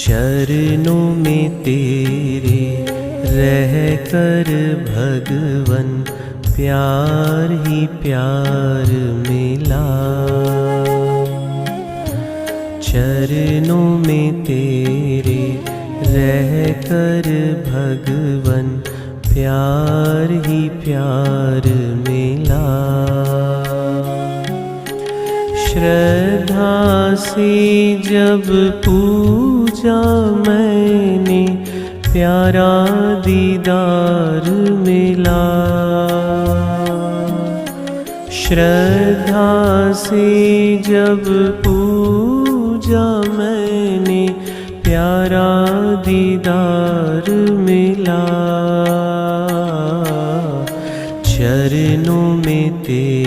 चरणों में तेरे रहकर भगवन प्यार ही प्यार मिला। चरणों में तेरे रहकर भगवन प्यार ही प्यार मिला। श्रद्धा से जब पूजा मैंने प्यारा दीदार मिला। श्रद्धा से जब पूजा मैंने प्यारा दीदार मिला। चरणों में तेरे